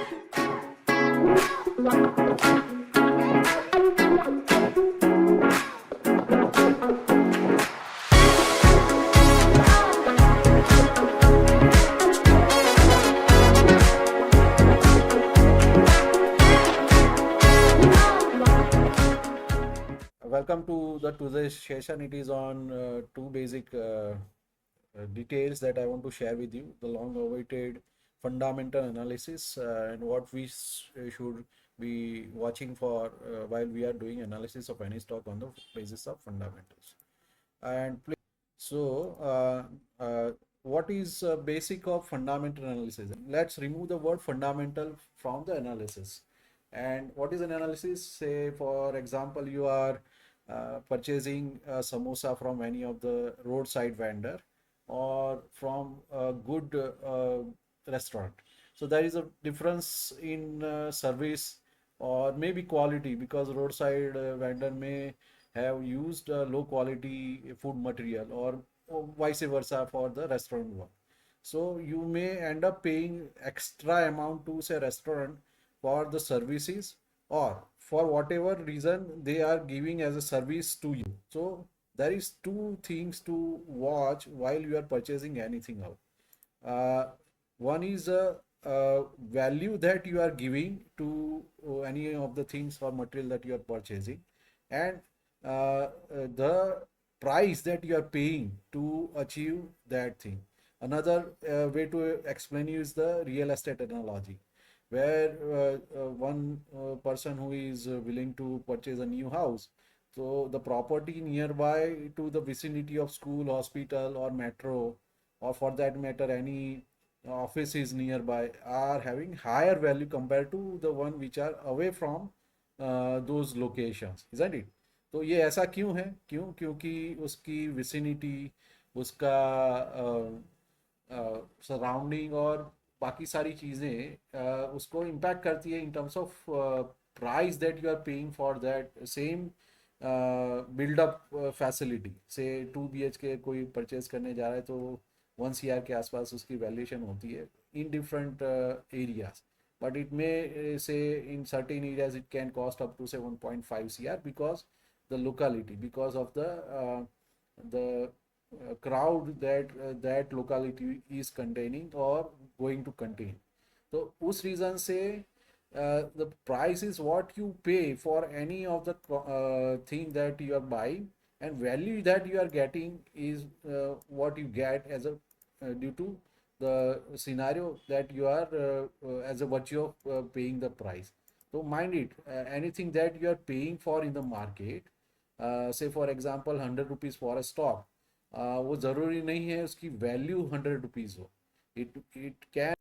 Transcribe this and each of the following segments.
Welcome to the today's session. It is on two basic details that I want to share with you: the long-awaited fundamental analysis and what we should be watching for while we are doing analysis of any stock on the basis of fundamentals. And so, what is basic of fundamental analysis? Let's remove the word fundamental from the analysis. And what is an analysis? Say, for example, you are purchasing a samosa from any of the roadside vendor or from a good restaurant. So there is a difference in service or maybe quality, because roadside vendor may have used low quality food material, or vice versa for the restaurant one. So you may end up paying extra amount to say restaurant for the services, or for whatever reason they are giving as a service to you. So there is two things to watch while you are purchasing anything out. One is a value that you are giving to any of the things or material that you are purchasing, and the price that you are paying to achieve that thing. Another way to explain you is the real estate analogy, where one person who is willing to purchase a new house, so the property nearby to the vicinity of school, hospital, or metro, or for that matter any office is nearby, are having higher value compared to the one which are away from those locations, isn't it? तो ये ऐसा क्यों है? क्योंकि उसकी vicinity, उसका surrounding और बाकी सारी चीज़ें उसको इम्पैक्ट करती है in terms of price that you are paying for that same buildup facility. Say 2 BHK कोई परचेज करने जा रहा है तो 1 CR के आसपास उसकी वैल्यूएशन होती है in different areas, but it may say in certain areas it can cost up to say 1.5 CR because the locality, because of the crowd that that locality is containing or going to contain. So उस reason से the price is what you pay for any of the thing that you are buying, and value that you are getting is what you get as a due to the scenario that you are as a virtue of paying the price. So mind it, anything that you are paying for in the market, say for example 100 rupees for a stock, वो ज़रूरी नहीं है उसकी value 100 rupees हो. It can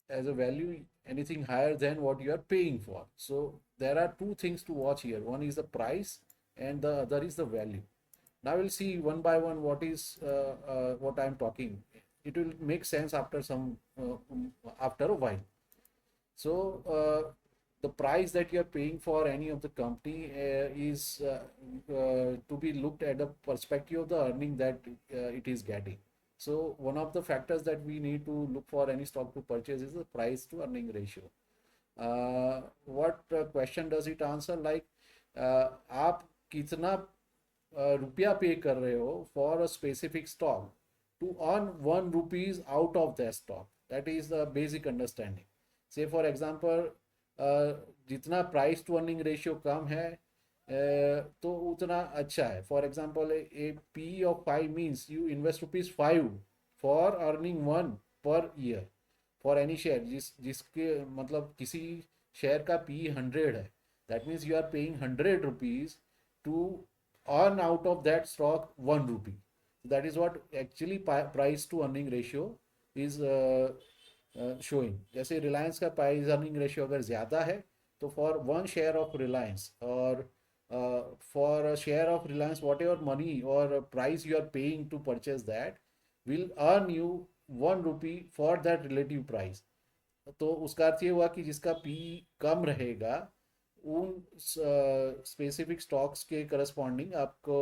as a value anything higher than what you are paying for. So there are two things to watch here. One is the price and the other is the value. Now we'll see one by one what is what I'm talking. It will make sense after some after a while. So the price that you are paying for any of the company is to be looked at the perspective of the earning that it is getting. So one of the factors that we need to look for any stock to purchase is the price to earning ratio. What question does it answer? Like आप कितना रुपया पे कर रहे हो for a specific stock to earn 1 rupees out of that stock. That is the basic understanding. Say for example, जितना price to earning ratio कम है तो उतना अच्छा है. For example A P of 5 means you invest ₹5 for earning 1 per year for any share, जिसके मतलब किसी शेयर का पी 100 है. That means you are paying ₹100 to earn out of that stock 1 rupee. That is what actually price to earning ratio is showing. जैसे रिलायंस का price earning ratio अगर ज़्यादा है तो फॉर 1 शेयर ऑफ रिलायंस और for a share of Reliance whatever money और price you are paying to purchase that will earn you 1 rupee for that relative price. तो उसका अर्थ ये हुआ कि जिसका पी कम रहेगा उन स्पेसिफिक स्टॉक्स के करस्पॉन्डिंग आपको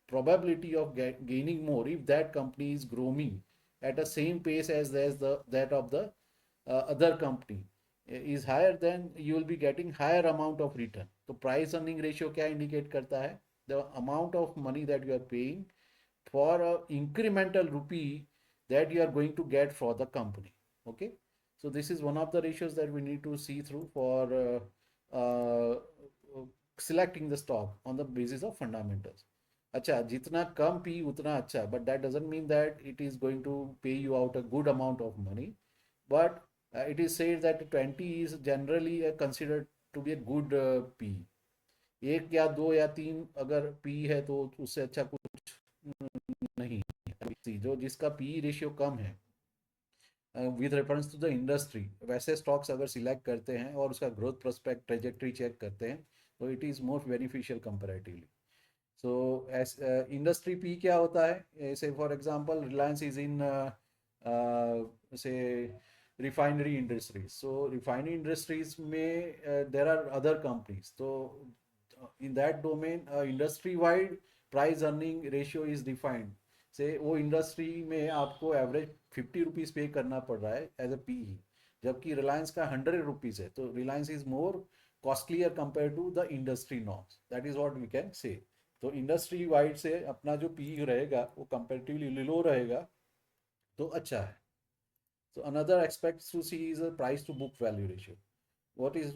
probability of gaining more if that company is growing at the same pace as that of the other company. is higher, then you will be getting higher amount of return. तो price earning ratio क्या indicate करता है? The amount of money that you are paying for a incremental rupee that you are going to get for the company. Okay, so this is one of the ratios that we need to see through for selecting the stock on the basis of fundamentals. अच्छा, जितना कम P उतना अच्छा, but that doesn't mean that it is going to pay you out a good amount of money. But it is said that 20 is generally considered to be a good P. एक या दो या तीन अगर P है तो उससे अच्छा कुछ नहीं है। जो जिसका पी रेशियो कम है with reference to the industry, वैसे स्टॉक्स अगर सिलेक्ट करते हैं और उसका ग्रोथ प्रोस्पेक्ट ट्रेजेक्ट्री चेक करते हैं तो it is more beneficial comparatively. So S industry P क्या होता है? से for example Reliance is in से रिफाइनरी इंडस्ट्रीज. सो रिफाइनरी इंडस्ट्रीज में देर आर अदर कंपनीज. तो in that domain industry wide price earning ratio is defined. से वो industry में आपको एवरेज 50 रुपीज़ पे करना पड़ रहा है एज अ पी ही, जबकि रिलायंस का 100 रुपीज़ है. तो Reliance is more costlier compare to the industry norms. That is what we can say. तो इंडस्ट्री वाइड से अपना जो पी रहेगा वो कंपेरेटिवली लो रहेगा तो अच्छा है. तो another expect to see is a price to book value ratio. What is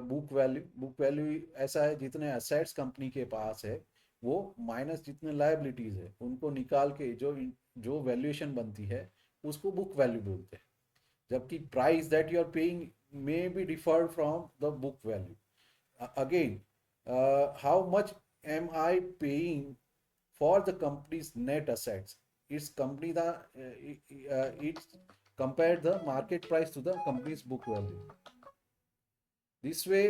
book value? Book value ऐसा है जितने असेट्स कंपनी के पास है वो माइनस जितने लायबिलिटीज है उनको निकाल के जो वैल्यूएशन बनती है उसको बुक वैल्यू बोलते हैं. जबकि price that you are paying may be differed from the book value. again, how much am I paying for the company's net assets? It's company the it's compare the market price to the company's book value. This way,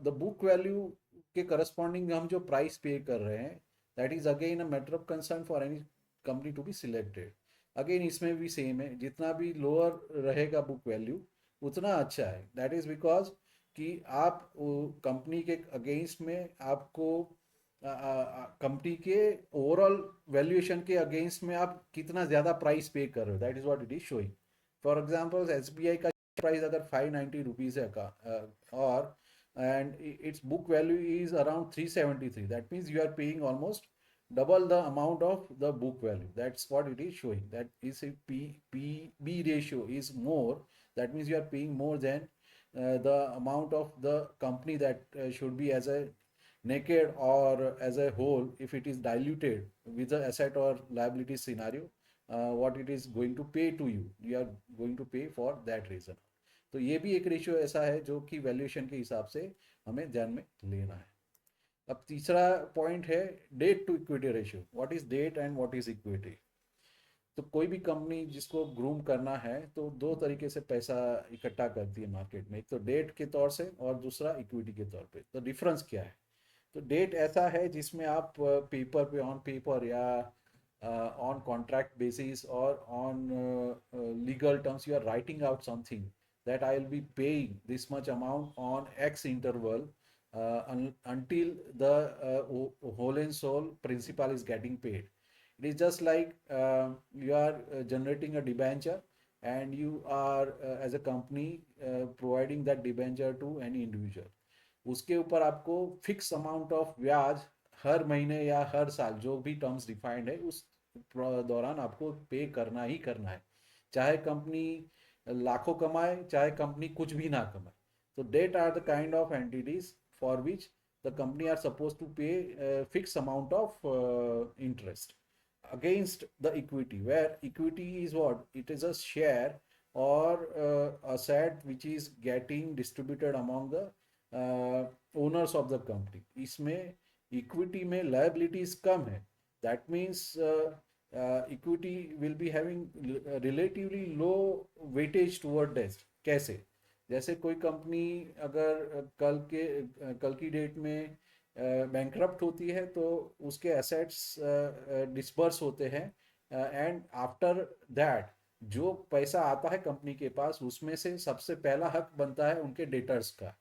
the book value के corresponding हम जो price pay कर रहे हैं, that is again a matter of concern for any company to be selected. Again इसमें भी same है, जितना भी lower रहेगा book value उतना अच्छा है. That is because कि आप कंपनी के अगेंस्ट में आपको कंपनी के ओवरऑल वैल्यूएशन के अगेंस्ट में आप कितना ज़्यादा प्राइस पे कर रहे हो. That is what it is showing. For example SBI का प्राइस अगर 590 रुपीज़ है का और and its book value is around 373, that means you are paying almost double the amount of the book value. That's what it is showing. That is a P/B ratio is more. That means you are paying more than the amount of the company that should be as a naked or as a whole. If it is diluted with the asset or liability scenario, what it is going to pay to you, you are going to pay for that reason. तो ये भी एक ratio ऐसा है जो कि valuation के हिसाब से हमें ध्यान में लेना है. अब तीसरा पॉइंट है debt to equity ratio. What is debt and what is equity? तो कोई भी कंपनी जिसको ग्रूम करना है तो दो तरीके से पैसा इकट्ठा करती है मार्केट में. एक तो डेट के तौर से और दूसरा इक्विटी के तौर पे. तो डिफरेंस क्या है? तो डेट ऐसा है जिसमें आप पेपर पे ऑन पेपर या ऑन कॉन्ट्रैक्ट बेसिस और on legal terms you are writing out something that I will be paying this much amount on X interval until the whole and soul principal is getting paid. It is just like you are generating a debenture and you are as a company providing that debenture to any individual. उसके ऊपर आपको fix amount of ब्याज हर महीने या हर साल जो भी terms defined है उस दौरान आपको पे करना ही करना है, चाहे कंपनी लाखों कमाए चाहे कंपनी कुछ भी ना कमाए. So debt are the kind of entities for which the company are supposed to pay a fixed amount of interest against the equity, where equity is what? It is a share or asset which is getting distributed among the owners of the company. इसमें equity में liabilities कम है. That means equity will be having relatively low weightage toward debt. कैसे? जैसे कोई company अगर कल की date में बैंकरप्ट होती है तो उसके एसेट्स डिस्पर्स होते हैं एंड आफ्टर दैट जो पैसा आता है कंपनी के पास उसमें से सबसे पहला हक बनता है उनके डेटर्स का.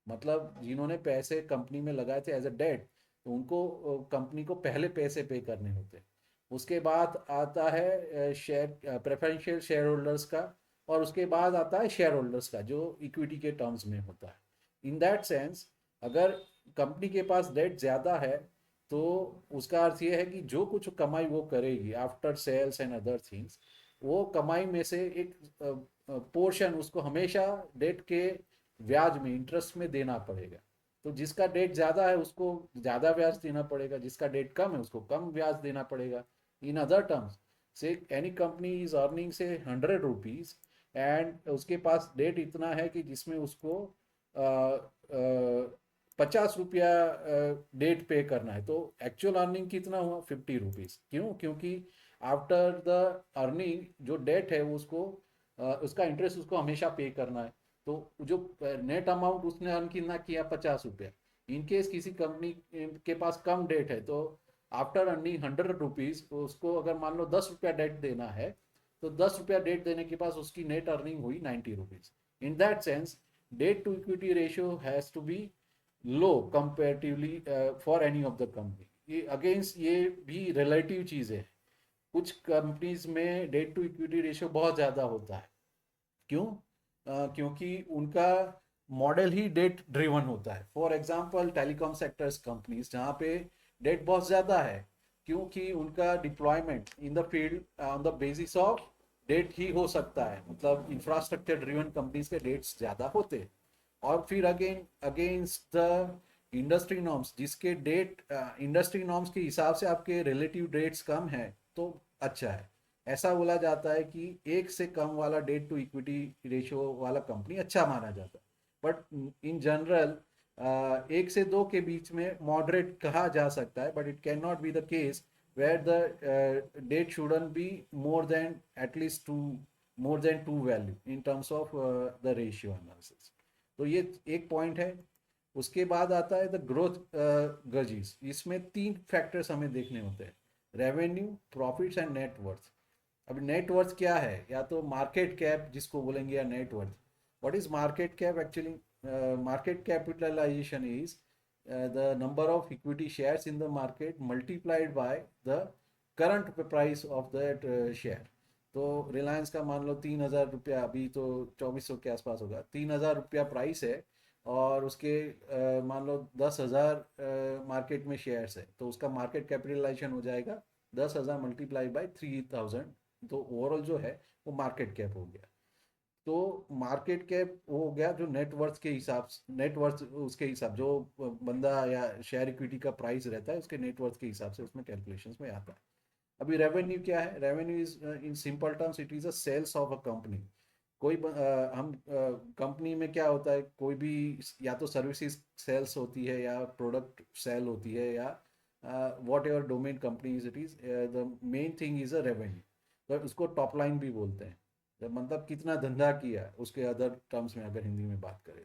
मतलब जिन्होंने पैसे कंपनी में लगाए थे एज अ डेट तो उनको कंपनी को पहले पैसे पे करने होते हैं. उसके बाद आता है शेयर प्रेफरेंशियल शेयर होल्डर्स का और उसके बाद आता है शेयर होल्डर्स का जो इक्विटी के टर्म्स में होता है। इन दैट सेंस अगर कंपनी के पास डेट ज़्यादा है तो उसका अर्थ ये है कि जो कुछ कमाई वो करेगी after sales and other things, वो कमाई में से एक पोर्शन उसको हमेशा डेट के ब्याज में, इंटरेस्ट में देना पड़ेगा। तो जिसका डेट ज़्यादा है उसको ज़्यादा ब्याज देना पड़ेगा, जिसका डेट कम है उसको कम ब्याज देना पड़ेगा। इन अदर टर्म्स से एनी कंपनी इज अर्निंग से 100 रुपीज़ एंड उसके पास डेट इतना है कि जिसमें उसको 50 रुपया डेट पे करना है, तो एक्चुअल अर्निंग कितना हुआ 50 रुपीज़। क्यों? क्योंकि आफ्टर द अर्निंग जो डेट है उसको उसका इंटरेस्ट उसको हमेशा पे करना है। तो जो नेट अमाउंट उसने अर्न कितना किया 50 रुपया। इन केस किसी कंपनी के पास कम डेट है तो आफ्टर अर्निंग 100 रुपीज़ उसको अगर मान लो 10 रुपया डेट देना है, तो 10 रुपया डेट देने के पास उसकी नेट अर्निंग हुई 90 rupees. In that sense debt to equity ratio has to be low comparatively for any of the company. ये अगेंस्ट ये भी रिलेटिव चीज़ है। कुछ कंपनीज में डेट टू इक्विटी रेशियो बहुत ज़्यादा होता है। क्यों? क्योंकि उनका मॉडल ही डेट ड्रिवन होता है। For example telecom sectors companies जहाँ पे डेट बहुत ज़्यादा है, क्योंकि उनका deployment in the field on the basis of debt ही हो सकता है। मतलब इंफ्रास्ट्रक्चर ड्रिवन कंपनीज के डेट्स ज़्यादा होते हैं। और फिर again against the industry norms, जिसके डेट इंडस्ट्री नॉर्म्स के हिसाब से आपके रिलेटिव डेट्स कम है तो अच्छा है। ऐसा बोला जाता है कि एक से कम वाला डेट टू इक्विटी रेशियो वाला कंपनी अच्छा माना जाता है। बट इन जनरल एक से दो के बीच में मॉडरेट कहा जा सकता है, but it can not be the case where the debt shouldn't be more than at least two, more than two value in terms of the ratio analysis. तो ये एक पॉइंट है। उसके बाद आता है द ग्रोथ गजीज। इसमें तीन फैक्टर्स हमें देखने होते हैं, रेवेन्यू, प्रॉफिट्स एंड नेटवर्थ। अब नेटवर्थ क्या है? या तो मार्केट कैप जिसको बोलेंगे या net worth. What is market cap actually? Market capitalisation is the number of equity shares in the market multiplied by the current price of that share. तो Reliance का मान लो 3,000 रुपया, अभी तो 2400 के आसपास होगा, 3,000 रुपया प्राइस है और उसके मान लो 10,000 मार्केट में शेयर्स है, तो उसका मार्केट कैपिटलाइजेशन हो जाएगा 10,000 मल्टीप्लाई बाई 3,000। तो ओवरऑल जो है वो मार्केट कैप हो गया। तो मार्केट कैप वो हो गया जो नेटवर्थ के हिसाब से, नेटवर्थ उसके हिसाब जो बंदा या शेयर इक्विटी का प्राइस रहता है उसके नेटवर्थ के हिसाब से उसमें कैलकुलेशंस में आता है। अभी रेवेन्यू क्या है? Revenue is in simple terms it is a sales of a company. कोई हम कंपनी में क्या होता है, कोई भी या तो सर्विसेज सेल्स होती है या प्रोडक्ट सेल होती है या what ever domain company is, it is the main thing is a revenue. तो उसको टॉप लाइन भी बोलते हैं, तो मतलब कितना धंधा किया है उसके अदर टर्म्स में अगर हिंदी में बात करें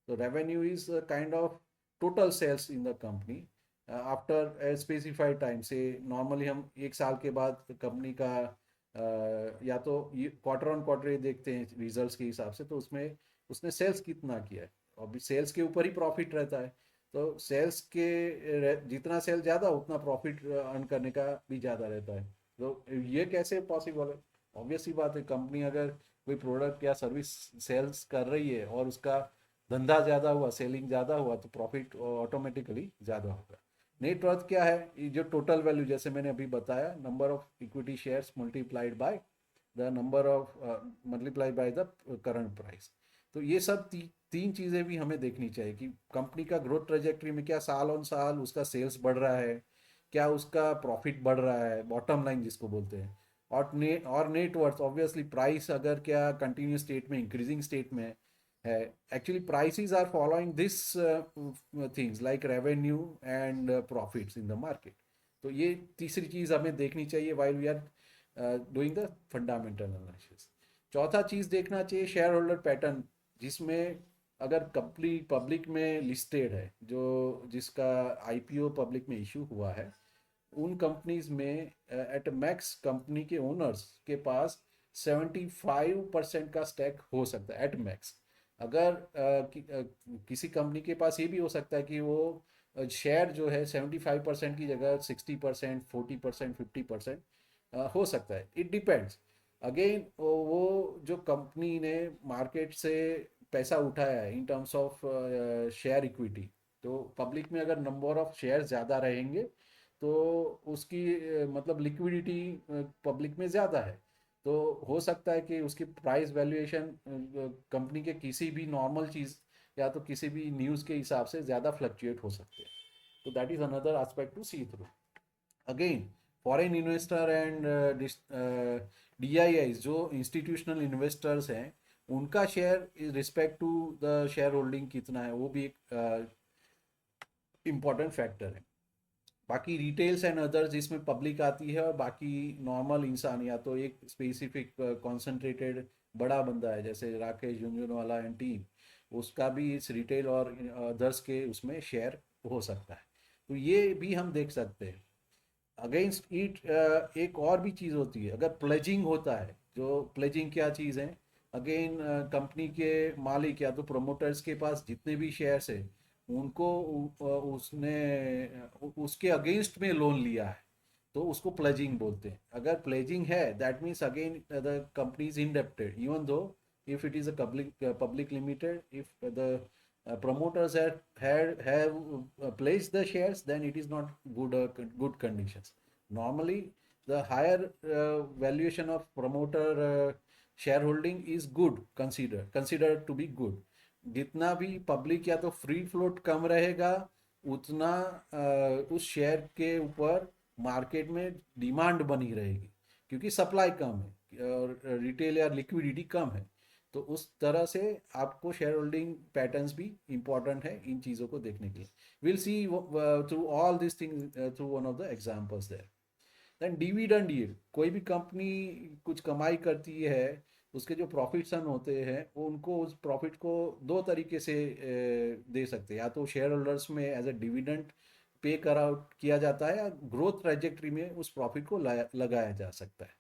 तो revenue is kind of total sales in the company after specified time. Say normally हम एक साल के बाद कंपनी का या तो ये क्वार्टर ऑन क्वार्टर ये देखते हैं रिजल्ट्स के हिसाब से, तो उसमें उसने सेल्स कितना किया है। और सेल्स के ऊपर ही प्रॉफिट रहता है। तो सेल्स के जितना सेल ज़्यादा उतना प्रॉफिट अर्न करने का भी ज़्यादा रहता है। तो ये कैसे पॉसिबल है? ऑब्वियस सी बात है, कंपनी अगर कोई प्रोडक्ट या सर्विस सेल्स कर रही है और उसका धंधा ज़्यादा हुआ, सेलिंग ज़्यादा हुआ, तो प्रॉफिट ऑटोमेटिकली ज़्यादा होगा। नेट वर्थ क्या है? ये जो टोटल वैल्यू जैसे मैंने अभी बताया, number of equity shares multiplied by the number of multiplied by the current price. तो ये सब तीन चीज़ें भी हमें देखनी चाहिए कि कंपनी का ग्रोथ ट्रेजेक्ट्री में क्या साल ऑन साल उसका सेल्स बढ़ रहा है, क्या उसका प्रॉफिट बढ़ रहा है, बॉटम लाइन जिसको बोलते हैं। और नेट वर्थ ऑब्वियसली प्राइस अगर क्या कंटिन्यूस स्टेट में, इंक्रीजिंग स्टेट में है। Actually prices are following this things like revenue and profits in the market. तो ये तीसरी चीज़ हमें देखनी चाहिए while we are doing the fundamental analysis. चौथा चीज़ देखना चाहिए शेयर होल्डर पैटर्न, जिसमें अगर कंपनी पब्लिक में लिस्टेड है, जो जिसका आईपीओ पब्लिक में इशू हुआ है, उन कंपनीज में एट मैक्स कंपनी के ओनर्स के पास 75% का स्टैक हो सकता है एट मैक्स। अगर किसी कंपनी के पास ये भी हो सकता है कि वो शेयर जो है 75% की जगह 60%, 40%, 50% हो सकता है। It depends. अगेन वो जो कंपनी ने मार्केट से पैसा उठाया है in terms of share equity, तो पब्लिक में अगर नंबर ऑफ शेयर ज़्यादा रहेंगे तो उसकी मतलब लिक्विडिटी पब्लिक में ज़्यादा है, तो हो सकता है कि उसकी प्राइस वैल्यूएशन कंपनी के किसी भी नॉर्मल चीज़ या तो किसी भी न्यूज़ के हिसाब से ज़्यादा फ्लक्चुएट हो सकते हैं। तो that is another aspect to see through. Again foreign investor and DIIs जो इंस्टीट्यूशनल इन्वेस्टर्स हैं, उनका share respect to the share holding कितना है वो भी एक इम्पॉर्टेंट फैक्टर है। बाकी रिटेल्स एंड अदर्स जिसमें पब्लिक आती है और बाकी नॉर्मल इंसान या तो एक स्पेसिफिक कॉन्सेंट्रेटेड बड़ा बंदा है जैसे राकेश झुंझुनवाला एंड टीम, उसका भी इस रिटेल और अदर्स के उसमें शेयर हो सकता है। तो ये भी हम देख सकते हैं। अगेंस्ट इट एक और भी चीज़ होती है, अगर प्लेजिंग होता है, जो प्लेजिंग क्या चीज़ है, अगेन कंपनी के मालिक या तो प्रोमोटर्स के पास जितने भी शेयर्स है उनको उसने उसके अगेंस्ट में लोन लिया है, तो उसको प्लेजिंग बोलते हैं। अगर प्लेजिंग है that means again the company is indebted even though if it is a public limited, if the promoters have placed the shares, then it is not good conditions. Normally the higher valuation of promoter shareholding is good, considered to be good। जितना भी public या तो free float कम रहेगा उतना उस share के ऊपर market में डिमांड बनी रहेगी, क्योंकि सप्लाई कम है और रिटेल या लिक्विडिटी कम है। तो उस तरह से आपको शेयर होल्डिंग पैटर्न्स भी इंपॉर्टेंट है इन चीज़ों को देखने के लिए। Will see through all this thing through one of the examples there. Then dividend yield, कोई भी कंपनी कुछ कमाई करती है, उसके जो प्रॉफिट्स होते हैं वो उनको उस प्रॉफिट को दो तरीके से दे सकते हैं, या तो शेयर होल्डर्स में एज अ डिविडेंड पे कर आउट किया जाता है, या ग्रोथ ट्रेजेक्ट्री में उस प्रॉफिट को लगाया जा सकता है।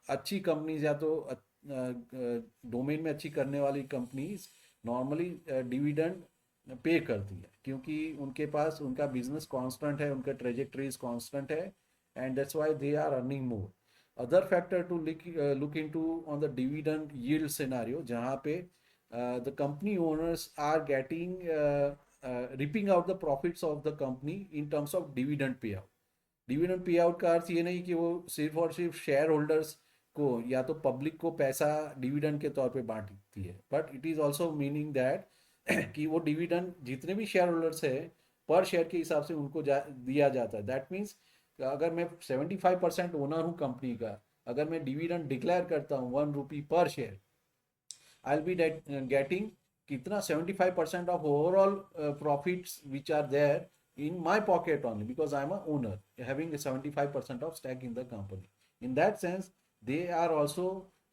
अच्छी कंपनीज या तो डोमेन में अच्छी करने वाली कंपनीज नॉर्मली डिविडेंड पे करती है, क्योंकि उनके पास उनका बिजनेस कांस्टेंट है, उनका ट्रेजेक्टरीज कांस्टेंट है, and that's why they are earning more. Other factor to look into on the dividend yield scenario, जहाँ पे the company owners are getting reaping out the profits of the company in terms of dividend pay out. Dividend pay out का अर्थ ये नहीं कि वो सिर्फ और सिर्फ शेयर होल्डर्स को या तो पब्लिक को पैसा डिविडेंड के तौर पे बांटती है, but it is also meaning that कि वो डिविडेंड जितने भी शेयर होल्डर्स है पर शेयर के हिसाब से उनको दिया जाता है। दैट मीन्स अगर मैं 75% ओनर हूँ कंपनी का, अगर मैं डिविडेंड डिक्लेयर करता हूँ 1 rupee per share, I will be getting कितना 75% of overall profits which are there in my pocket only, because I'm a owner having a 75% of stake in the company. In that sense, they are also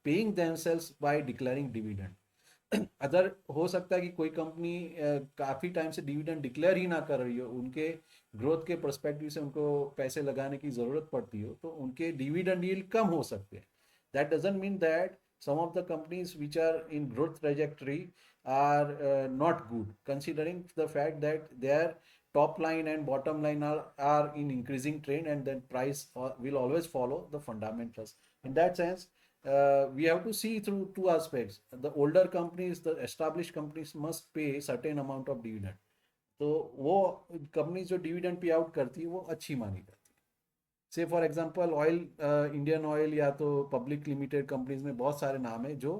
paying themselves by declaring dividend। Other हो सकता है कि कोई company काफ़ी time से dividend declare ही ना कर रही हो, उनके ग्रोथ के परस्पेक्टिव से उनको पैसे लगाने की ज़रूरत पड़ती हो, तो उनके डिविडेंड यील्ड कम हो सकते हैं। That doesn't mean that some of the companies which are in growth trajectory are not good, considering the fact that their top line and bottom line are in increasing trend, and then price will always follow the fundamentals. In that sense, we have to see through two aspects. The older companies, the established companies must pay certain amount of dividend, तो वो company जो dividend pay out करती है वो अच्छी मानी जाती है। से for example oil, Indian oil या तो पब्लिक लिमिटेड कंपनीज में बहुत सारे नाम है जो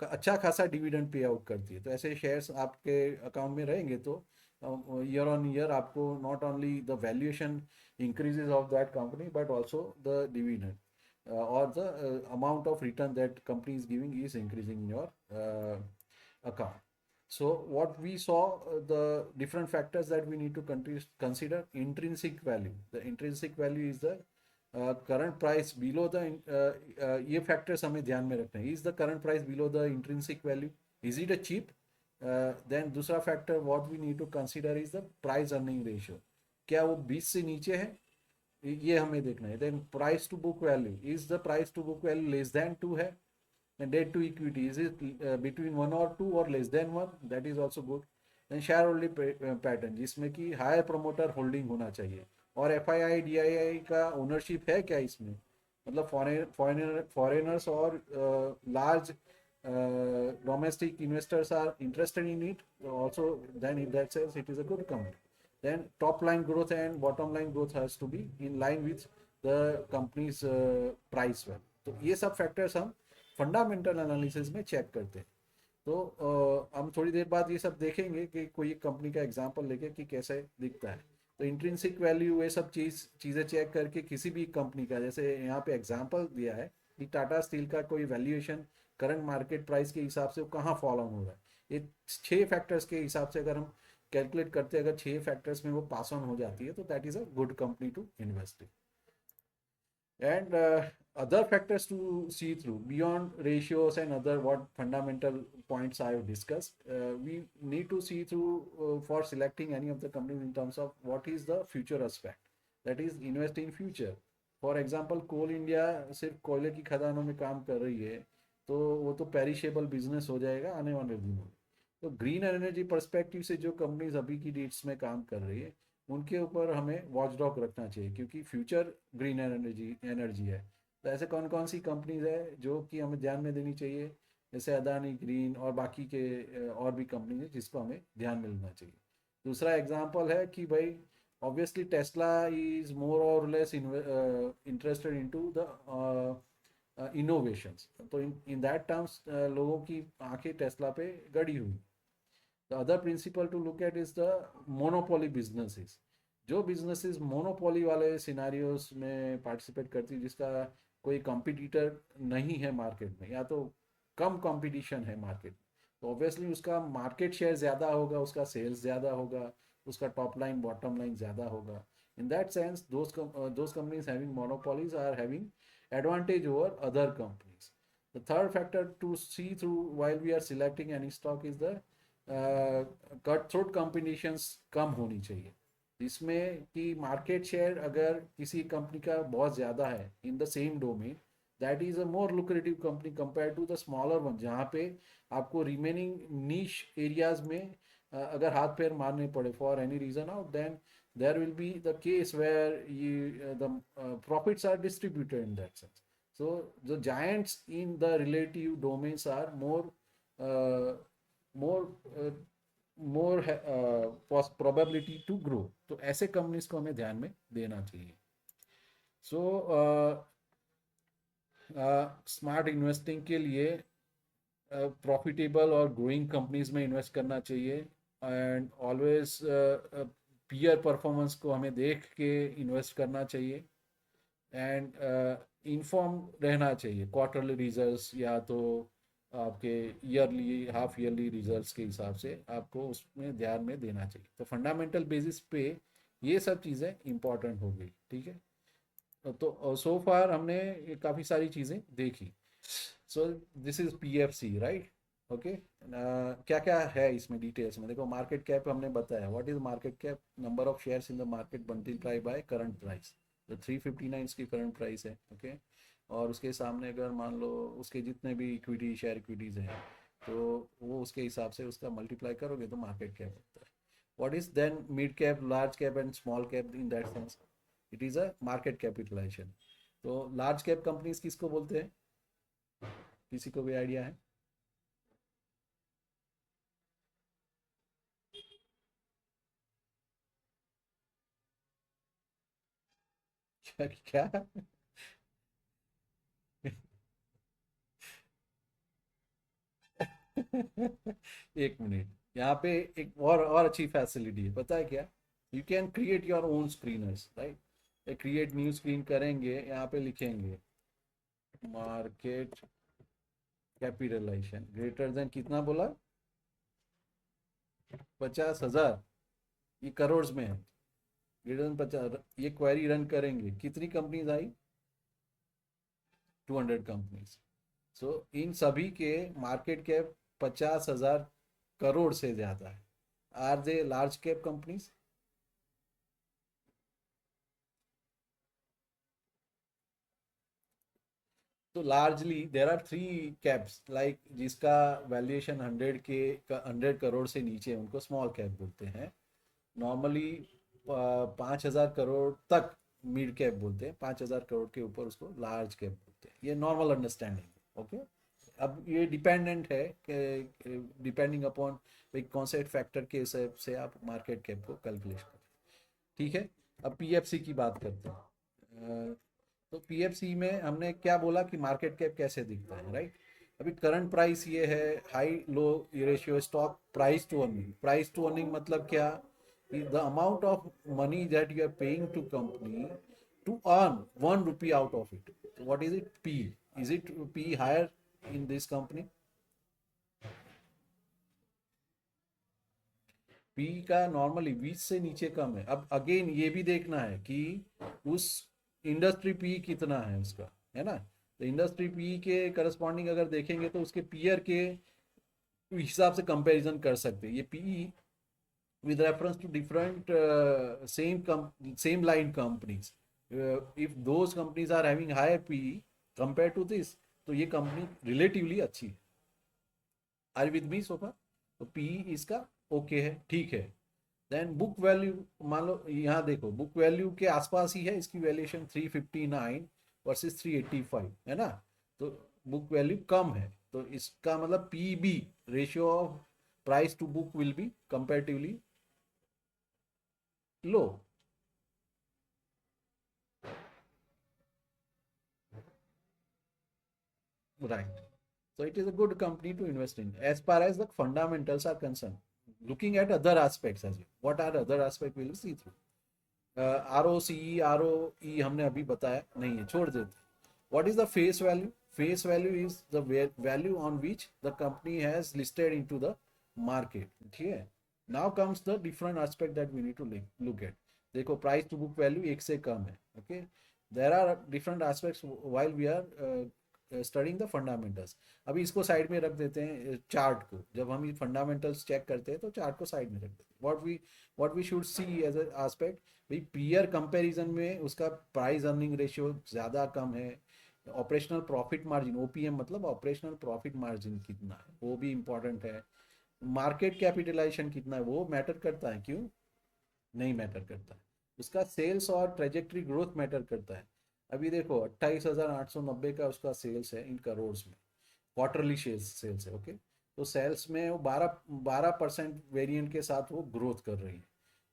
अच्छा खासा डिविडेंड पे आउट करती है, तो ऐसे शेयर्स आपके अकाउंट में रहेंगे तो ईयर ऑन ईयर आपको not only the valuation increases of that company but also the dividend or the amount of return that company is giving is increasing in your account। So what we saw, the different factors that we need to consider: intrinsic value, the intrinsic value is the current price below the ये factors हमें ध्यान में रखना है। is the current price below the intrinsic value, is it a cheap, then दूसरा factor what we need to consider is the price earning ratio, क्या वो 20 से नीचे है, ये हमें देखना है। Then price to book value, is the price to book value less than 2 है। Debt to equity, is it between 1 और 2 और less than 1, that is also good. Then share holding pattern, जिसमें कि हायर प्रमोटर होल्डिंग होना चाहिए, और FII DII का ownership है क्या इसमें, मतलब फॉरेनर्स और large domestic investors are interested in it also, then in that sense it is a good company. Then top line growth and bottom line growth has to be in line with the company's price well. तो ये सब factors हम fundamental analysis में check करते हैं. तो हम थोड़ी देर बाद ये सब देखेंगे कि कोई एक कंपनी का एग्जांपल लेके कि कैसे दिखता है. तो इंट्रिंसिक वैल्यू ये सब चीज़ें चेक करके किसी भी कंपनी का, जैसे यहाँ पे एग्जांपल दिया है कि टाटा स्टील का कोई वैल्यूएशन करंट मार्केट प्राइस के हिसाब से वो कहाँ फॉल ऑन हो रहा है, ये 6 फैक्टर्स के हिसाब से अगर हम कैलकुलेट करते हैं, अगर 6 फैक्टर्स में वो पास ऑन हो जाती है तो that is a good company to invest in. And other factors to see through beyond ratios and other what fundamental points I have discussed, we need to see through for selecting any of the companies in terms of what is the future aspect, that is invest in future. For example, Coal India सिर्फ कोयले की खदानों में काम कर रही है तो वो तो पेरिशेबल बिजनेस हो जाएगा आने वाले दिनों में. तो ग्रीन एनर्जी पर्सपेक्टिव से जो कंपनीज अभी की डेट्स में काम कर रही है उनके ऊपर हमें वॉच डॉग रखना चाहिए, क्योंकि फ्यूचर ग्रीन एनर्जी है. तो ऐसे कौन कौन सी कंपनीज है जो कि हमें ध्यान में देनी चाहिए, जैसे अदानी ग्रीन और बाकी के और भी कंपनी है जिसको हमें ध्यान में लेना चाहिए. दूसरा एग्जांपल है कि भाई ऑब्वियसली टेस्ला इज मोर और less interested into the innovations. तो इन दैट टर्म्स लोगों की आंखें टेस्ला पे गड़ी हुई. The other principle to look at is the monopoly businesses. जो businesses monopoly वाले सिनारियोस में पार्टिसिपेट करती है, जिसका कोई कंपटीटर नहीं है मार्केट में या तो कम कंपटीशन है मार्केट में, तो ऑब्वियसली उसका मार्केट शेयर ज़्यादा होगा, उसका सेल्स ज़्यादा होगा, उसका टॉप लाइन बॉटम लाइन ज़्यादा होगा. In that sense, those companies having monopolies are having advantage over other companies. The third factor to see through while we are selecting any stock is the cut throat combinations कम होनी चाहिए. इसमें कि market share अगर किसी company का बहुत ज़्यादा है in the same domain, that is a more lucrative company compare to the smaller one, जहाँ पे आपको रिमेनिंग नीश एरियाज में अगर हाथ पैर मारने पड़े for any reason out, then there will be the case where the profits are distributed in that sense. So the giants in the relative domains are more probability to grow. तो ऐसे companies को हमें ध्यान में देना चाहिए. So smart investing के लिए प्रॉफिटेबल और ग्रोइंग कंपनीज में इन्वेस्ट करना चाहिए. एंड ऑलवेज पीयर परफॉर्मेंस को हमें देख के इन्वेस्ट करना चाहिए. एंड इन्फॉर्म रहना चाहिए क्वार्टरली रिजल्ट्स या तो आपके ईयरली हाफ ईयरली रिजल्ट्स के हिसाब से आपको उसमें ध्यान में देना चाहिए. तो फंडामेंटल बेसिस पे ये सब चीज़ें इंपॉर्टेंट हो गई. ठीक है, तो सो फार हमने काफ़ी सारी चीज़ें देखी. सो this is PFC right. Okay, क्या क्या है इसमें डिटेल्स में देखो. मार्केट कैप हमने बताया, what is market cap, number of shares in the market multiply by current price. तो 359 इसकी करंट प्राइस है. ओके, और उसके सामने अगर मान लो उसके जितने भी इक्विटी शेयर इक्विटीज़ हैं तो वो उसके हिसाब से उसका मल्टीप्लाई करोगे तो मार्केट कैप होता है. What is then mid cap, large cap and small cap in that sense, it is a market capitalisation. तो लार्ज कैप कंपनीज किसको बोलते हैं, किसी को भी आइडिया है? क्या क्या? एक मिनट, यहाँ पे एक और अच्छी फैसिलिटी है, पता है क्या? You can create your own screeners right. Create new screen करेंगे, यहाँ पे लिखेंगे मार्केट कैपिटलाइजेशन ग्रेटर देन कितना बोला, 50,000. ये करोड़ में है. ग्रेटर देन 50, ये क्वेरी रन करेंगे, कितनी कंपनीज आई? 200 कंपनीज. सो इन सभी के मार्केट कैप 50,000 करोड़ से ज़्यादा है. Are they large cap companies? तो largely there are 3 caps like जिसका वैल्यूएशन 100 करोड़ से नीचे उनको स्मॉल कैप बोलते हैं. नॉर्मली 5,000 करोड़ तक मिड कैप बोलते हैं, 5,000 करोड़ के ऊपर उसको लार्ज कैप बोलते हैं, ये नॉर्मल अंडरस्टैंडिंग। ओके, अब ये डिपेंडेंट है कि डिपेंडिंग अपॉन भाई कौन से फैक्टर के हिसाब से आप मार्केट कैप को कैलकुलेट करें। ठीक है, अब पीएफसी की बात करते हैं। तो पीएफसी में हमने क्या बोला कि मार्केट कैप कैसे दिखता है, राइट। अभी करंट प्राइस ये है, high low ratio stock price to earning. Price to earning मतलब क्या, the amount of money that you are paying to company to earn 1 rupee out of it. What is it, P, is it P higher in this company? P का normally 20 से नीचे कम है। अब again ये भी देखना है कि उस इंडस्ट्री पी कितना है उसका, है ना। तो इंडस्ट्री पी के करस्पॉन्डिंग अगर देखेंगे तो उसके पीयर के हिसाब से कंपैरिजन कर सकते हैं। ये P with reference to different same line companies. If those companies are having higher PE compared to this, तो ये कंपनी रिलेटिवली अच्छी है। आर विद मी सो फार? तो पीई इसका ओके है, ठीक है। देन बुक वैल्यू, मान लो यहाँ देखो बुक वैल्यू के आसपास ही है, इसकी वैल्यूएशन 359 वर्सेस 385 है ना। तो बुक वैल्यू कम है, तो इसका मतलब PB, ratio of price to book will be comparatively low. Right. So it is a good company to invest in as far as the fundamentals are concerned. Looking at other aspects as well. What are other aspects we'll see through. ROCE, ROE हमने अभी बताया नहीं है, छोड़ देते। What is the face value? Face value is the value on which the company has listed into the market. ठीक है। Now comes the different aspect that we need to look at. देखो price to book value एक से कम है। Okay. There are different aspects while we are studying the fundamentals. अभी इसको side में रख देते हैं, चार्ट को। जब हम ये फंडामेंटल्स चेक करते हैं तो चार्ट को साइड में रख देते हैं। What we should see as aspect, भाई पीयर कंपैरिजन में उसका प्राइस अर्निंग रेशियो ज़्यादा कम है। ऑपरेशनल प्रॉफिट मार्जिन, ओपीएम मतलब ऑपरेशनल प्रॉफिट मार्जिन कितना है वो भी इंपॉर्टेंट है। मार्केट कैपिटलाइजेशन कितना है वो मैटर करता है, क्यों नहीं मैटर करता है? उसका सेल्स और ट्रेजेक्ट्री ग्रोथ मैटर करता है। अभी देखो 28,890 का उसका सेल्स है इन करोड़ में, क्वार्टरली सेल्स है। ओके, तो सेल्स में वो 12% वेरिएंट के साथ वो ग्रोथ कर रही है।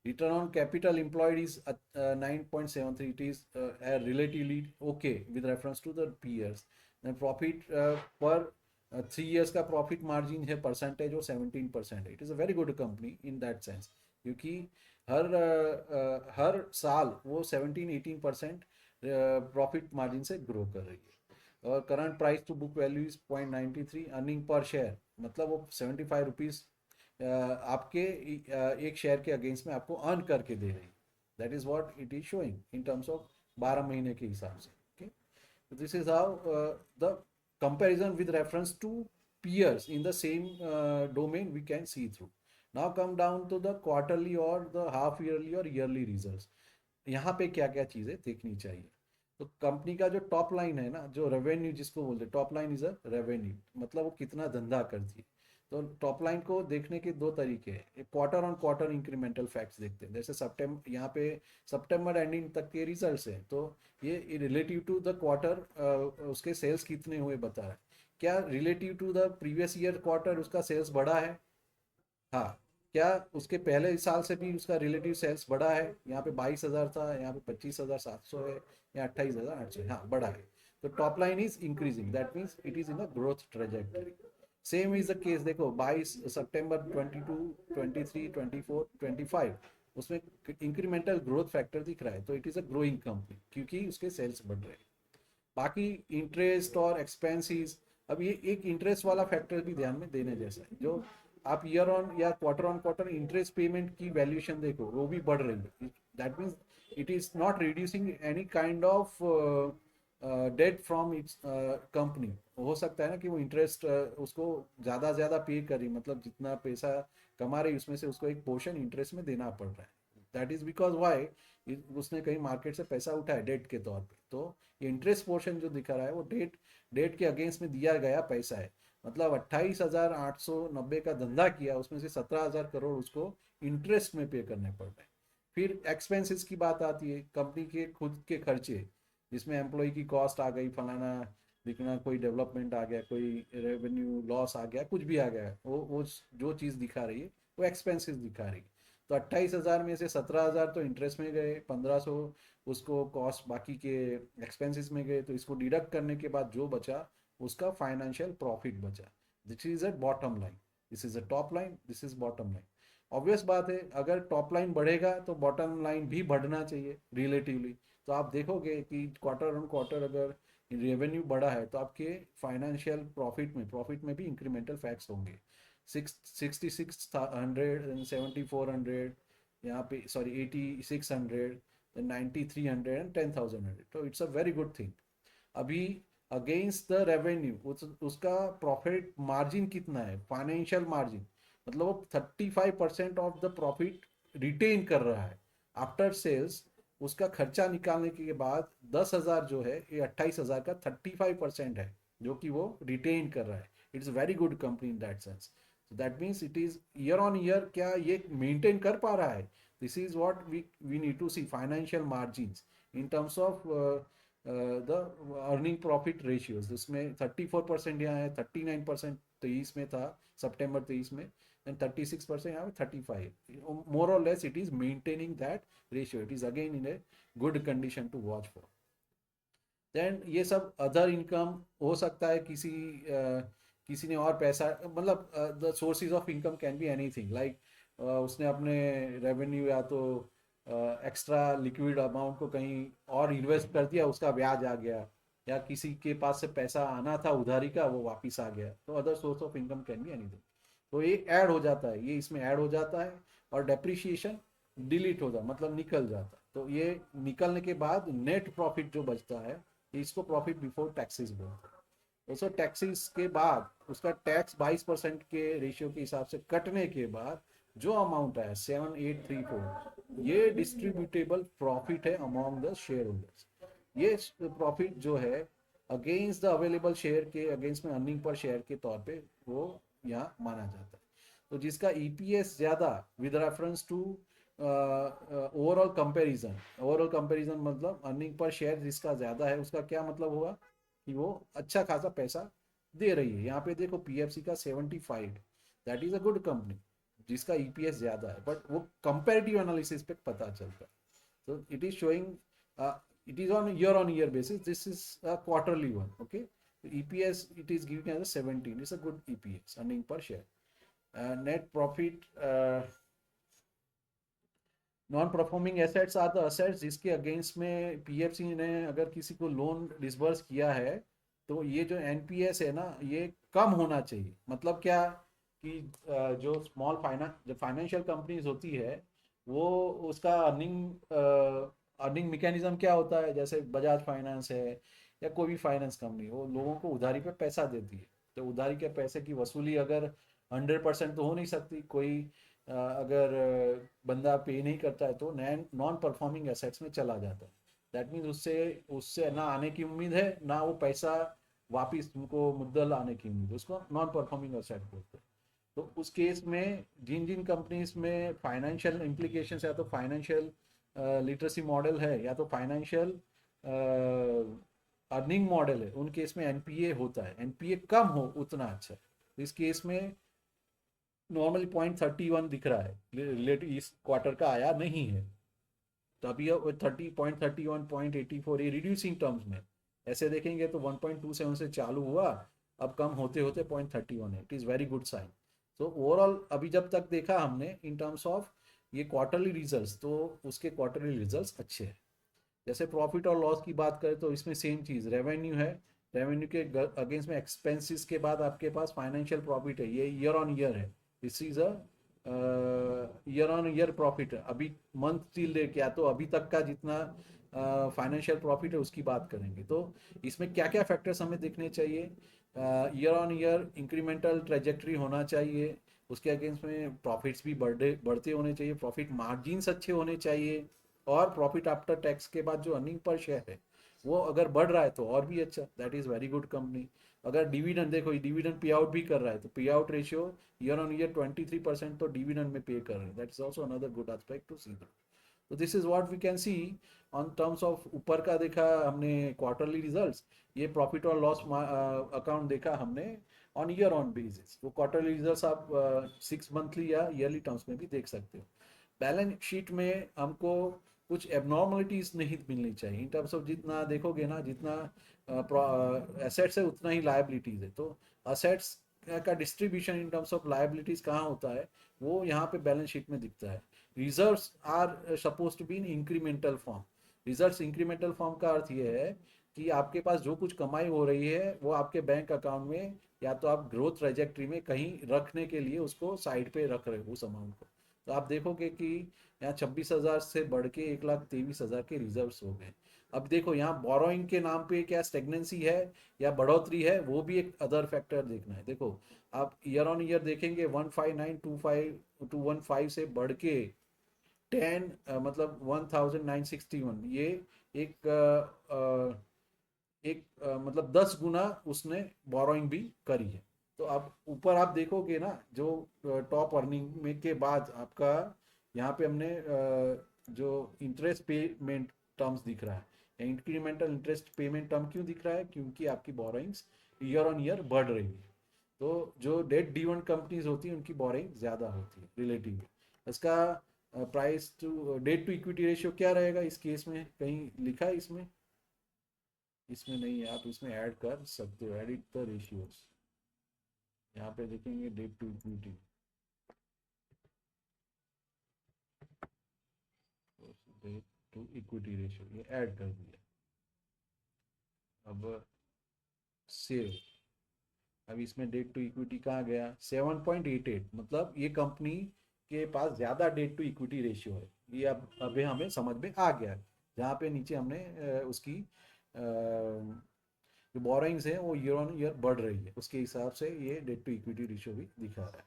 Return on capital employed is 9.73, it is relatively okay with reference to the peers. Profit पर 3 इयर्स का प्रॉफिट मार्जिन है परसेंटेज वो 17% है। It is a very good company in that sense, क्योंकि हर साल वो 17-18% प्रॉफिट मार्जिन से ग्रो कर रही है। और current price to book value is 0.93, earning per share मतलब वो 75 रुपीज़ आपके एक शेयर के अगेंस्ट में आपको अर्न करके दे रही है। That is what it is showing in terms of 12 महीने के हिसाब से। Okay, this is how the comparison with reference to peers in the same domain we can see through. Now come down to the quarterly or the half yearly or yearly results. यहाँ पे क्या क्या चीज़ें देखनी चाहिए। तो company का जो टॉप लाइन है ना, जो रेवेन्यू जिसको बोलते हैं, top line is a revenue, मतलब वो कितना धंधा करती है। तो टॉप लाइन को देखने के दो तरीके हैं, एक quarter on quarter incremental facts देखते हैं। जैसे सितंबर, यहाँ पे सितंबर एंडिंग तक के रिजल्ट्स हैं, तो ये रिलेटिव टू द क्वार्टर उसके सेल्स कितने हुए बता रहा है। क्या relative to the previous year quarter उसका सेल्स बढ़ा है? हाँ। क्या उसके पहले साल से भी उसका रिलेटिव सेल्स बढ़ा है? यहाँ पे 22,000 था, यहाँ पे 25,700 है, या 28,800 है। हाँ, बढ़ा है। तो top line is increasing, that means it is in a growth trajectory. Same is the case, देखो 22 सितंबर 22, 23, 24, 25 उसमें इंक्रीमेंटल ग्रोथ फैक्टर दिख रहा है, तो it is a growing company क्योंकि उसके सेल्स बढ़ रहे हैं। बाकी इंटरेस्ट और एक्सपेंसेस, अब ये एक इंटरेस्ट वाला फैक्टर भी ध्यान में देने जैसा है। जो आप ईयर ऑन या quarter on quarter interest payment की वैल्यूएशन देखो, वो भी बढ़ रही है। That means it is not reducing any kind of debt from its company. हो सकता है ना कि वो इंटरेस्ट उसको ज़्यादा ज़्यादा पे करी, मतलब जितना पैसा कमा रही उसमें से उसको एक पोर्शन इंटरेस्ट में देना पड़ रहा है। दैट इज बिकॉज वाई, उसने कहीं मार्केट से पैसा उठाया डेट के तौर पे। तो ये इंटरेस्ट पोर्शन जो दिखा रहा है वो डेट के अगेंस्ट में दिया गया पैसा है। मतलब 28,890 का धंधा किया, उसमें से 17,000 करोड़ उसको इंटरेस्ट में पे करने पड़ रहे हैं। फिर एक्सपेंसेस की बात आती है, कंपनी के खुद के खर्चे, जिसमें एम्प्लॉय की कॉस्ट आ गई, फलाना दिखना, कोई डेवलपमेंट आ गया, कोई रेवेन्यू लॉस आ गया, कुछ भी आ गया, वो जो चीज़ दिखा रही है वो एक्सपेंसेस दिखा रही है। तो 28,000 में से 17,000 तो इंटरेस्ट में गए, 1,500 उसको कॉस्ट बाकी के एक्सपेंसेस में गए, तो इसको डिडक्ट करने के बाद जो बचा उसका फाइनेंशियल प्रॉफिट बचा। This is a bottom line, this is a top line, this is bottom line. Obvious बात है, अगर टॉप लाइन बढ़ेगा तो बॉटम लाइन भी बढ़ना चाहिए रिलेटिवली। तो आप देखोगे कि क्वार्टर ऑन क्वार्टर अगर रेवेन्यू बढ़ा है तो आपके फाइनेंशियल प्रॉफिट में भी इंक्रीमेंटल फैक्ट्स होंगे। 6600 7400, यहाँ पे सॉरी 8600, 9300 एंड 10,100, तो it's a very good thing. अभी अगेंस्ट द रेवेन्यू उसका प्रॉफिट मार्जिन कितना है, फाइनेंशियल मार्जिन, मतलब वो 35% ऑफ द प्रॉफिट रिटेन कर रहा है आफ्टर सेल्स। उसका खर्चा निकालने के बाद 10,000 जो है, ये 28,000 का 35% है जो कि वो रिटेन कर रहा है। It's very good company in that sense. so that means it is year on year क्या ये मेंटेन कर पा रहा है। This is what we need to see financial margins in terms of the earning profit ratios. इसमें 34% यहाँ है, 39% 23 में था, सितंबर 23 में, एंड 36% यहाँ पे 35। मोर और less it is maintaining that ratio, it is again in a good condition to watch for. Then ये सब अदर इनकम हो सकता है, किसी ने और पैसा, मतलब the sources of income can be anything, like उसने अपने रेवेन्यू या तो एक्स्ट्रा लिक्विड अमाउंट को कहीं और इन्वेस्ट कर दिया, उसका ब्याज आ गया, या किसी के पास से पैसा आना था उधारी का, वो वापस आ गया, तो other source of income can be anything. तो ये ऐड हो जाता है, ये इसमें ऐड हो जाता है, और डेप्रिसिएशन डिलीट हो जाता, मतलब निकल जाता है। तो ये निकलने के बाद नेट प्रॉफिट जो बचता है, इसको प्रॉफिट बिफोर टैक्सेस बोलते हैं। दोस्तों टैक्सेस के बाद उसका टैक्स 22% के रेशियो के हिसाब से कटने के बाद जो अमाउंट है 7834, ये डिस्ट्रीब्यूटेबल प्रॉफिट है अमॉन्ग द शेयर होल्डर्स। ये प्रॉफिट जो है अगेंस्ट द अवेलेबल शेयर के अगेंस्ट में अर्निंग पर शेयर के तौर पे वो यहाँ माना जाता है। तो जिसका ईपीएस ज्यादा with reference to overall comparison मतलब अर्निंग पर शेयर जिसका ज्यादा है उसका क्या मतलब हुआ कि वो अच्छा खासा पैसा दे रही है। यहाँ पे देखो पीएफसी का 75, that is a good company जिसका ईपीएस ज्यादा है, बट वो कंपेरेटिव एनालिसिस पे पता चलता है। so it is showing it is on year basis, this is a quarterly one, okay? EPS it is giving as a 17, it's a good EPS, earning per share. Net profit, non performing assets are the assets जिसके against में PFC ने अगर किसी को loan disburse किया है, तो ये जो एनपीएस है ना, ये कम होना चाहिए। मतलब क्या कि जो स्मॉल फाइनेंस जो फाइनेंशियल कंपनीज होती है, वो उसका अर्निंग मैकेनिज्म क्या होता है, जैसे बजाज फाइनेंस है या कोई भी फाइनेंस कंपनी, वो लोगों को उधारी पे पैसा देती है। तो उधारी के पैसे की वसूली अगर 100% तो हो नहीं सकती, कोई अगर बंदा पे नहीं करता है तो नॉन परफॉर्मिंग एसेट्स में चला जाता है। दैट मीन्स उससे उससे ना आने की उम्मीद है, ना वो पैसा वापिस तुमको मुद्दल आने की उम्मीद है, उसको नॉन परफॉर्मिंग एसेट बोलते हैं। तो उस केस में जिन जिन कंपनीज में फाइनेंशियल इम्प्लीकेशन या तो फाइनेंशियल लिटरेसी मॉडल है या तो फाइनेंशियल अर्निंग मॉडल है, उन केस में एनपीए होता है। एनपीए कम हो उतना अच्छा है। इस केस में नॉर्मली 0.31 दिख रहा है, रिलेटिव इस क्वार्टर का आया नहीं है, तो अभी 0.31 0.84 ये रिड्यूसिंग टर्म्स में। ऐसे देखेंगे तो 1.27 से चालू हुआ, अब कम होते होते 0.31 है, it is very good sign. तो ओवरऑल अभी जब तक देखा हमने इन टर्म्स ऑफ ये क्वार्टरली रिजल्ट्स, तो उसके क्वार्टरली रिजल्ट्स अच्छे हैं। जैसे प्रॉफिट और लॉस की बात करें तो इसमें सेम चीज़, रेवेन्यू है, रेवेन्यू के अगेंस्ट में एक्सपेंसेस के बाद आपके पास फाइनेंशियल प्रॉफिट है, ये ईयर ऑन ईयर है। This is a year on year profit है, अभी मंथ टिल डेट क्या, तो अभी तक का जितना फाइनेंशियल प्रॉफिट है उसकी बात करेंगे। तो इसमें क्या क्या फैक्टर्स हमें देखने चाहिए, year on year incremental trajectory होना चाहिए, उसके अगेंस्ट में प्रॉफिट्स भी बढ़ते होने चाहिए, प्रॉफिट मार्जिन्स अच्छे होने चाहिए, और प्रॉफिट आफ्टर टैक्स के बाद जो अर्निंग पर शेयर है वो अगर बढ़ रहा है तो और भी अच्छा, that is very good company. अगर डिविडेंड देखो, डिविडेंड पे आउट भी कर रहा है, तो pay out ratio year on year 23% तो डिविडेंड में पे कर रहे हैं, that is also another good aspect to see. तो this is what we can see on terms of, ऊपर का देखा हमने क्वार्टरली रिजल्ट्स, ये प्रॉफिट और लॉस अकाउंट देखा हमने ऑन ईयर ऑन बेसिस। वो क्वार्टरली रिजल्ट्स आप 6 मंथली या ईयरली टर्म्स में भी देख सकते हो। बैलेंस शीट में हमको कुछ एबनॉर्मलिटीज नहीं मिलनी चाहिए इन टर्म्स ऑफ, जितना देखोगे ना, जितना एसेट्स है उतना ही लायबिलिटीज है। तो असेट्स का distribution in terms of liabilities कहाँ होता है, वो यहाँ पे बैलेंस शीट में दिखता है। Reserves are suppose to be in incremental form. Reserves incremental form का अर्थ ये है कि आपके पास जो कुछ कमाई हो रही है वो आपके बैंक अकाउंट में, या तो आप ग्रोथ ट्रेजेक्ट्री में कहीं रखने के लिए उसको साइड पे रख रहे हो उस अमाउंट को। तो आप देखोगे कि यहाँ 26,000 से बढ़ के 1,23,000 के रिजर्व्स हो गए। अब देखो यहाँ बोरोइंग के नाम पे क्या स्टेगनेंसी है या बढ़ोतरी है, वो भी एक अदर फैक्टर देखना है। देखो आप ईयर ऑन ईयर देखेंगे 15925 से बढ़ के 10 मतलब 1961, ये एक मतलब 10 गुना उसने बोरोइंग भी करी है। तो आप ऊपर आप देखोगे ना, जो टॉप अर्निंग में के बाद आपका यहाँ पे हमने जो इंटरेस्ट पेमेंट टर्म्स दिख रहा है, इंक्रीमेंटल इंटरेस्ट पेमेंट टर्म क्यों दिख रहा है, क्योंकि आपकी बोरोइंग्स ईयर ऑन ईयर बढ़ रही है। तो जो डेट ड्रिवन कंपनीज होती हैं उनकी बोरिंग ज़्यादा होती है रिलेटिवली। इसका price to debt to equity ratio क्या रहेगा इस केस में, कहीं लिखा है इसमें? इसमें नहीं है, आप इसमें ऐड कर सकते हो, एडिट द रेशियोज। यहाँ पे देखेंगे debt to equity, debt to equity ratio ये ऐड कर दिया। अब सेव, अब इसमें डेट टू इक्विटी कहाँ गया, 7.88, मतलब ये कंपनी के पास ज़्यादा डेट टू इक्विटी रेशियो है। ये अब अभी हमें समझ में आ गया है। जहाँ पे नीचे हमने उसकी जो बोरोइंग्स है वो ईयर ऑन ईयर बढ़ रही है, उसके हिसाब से ये डेट टू इक्विटी रेशियो भी दिखा रहा है।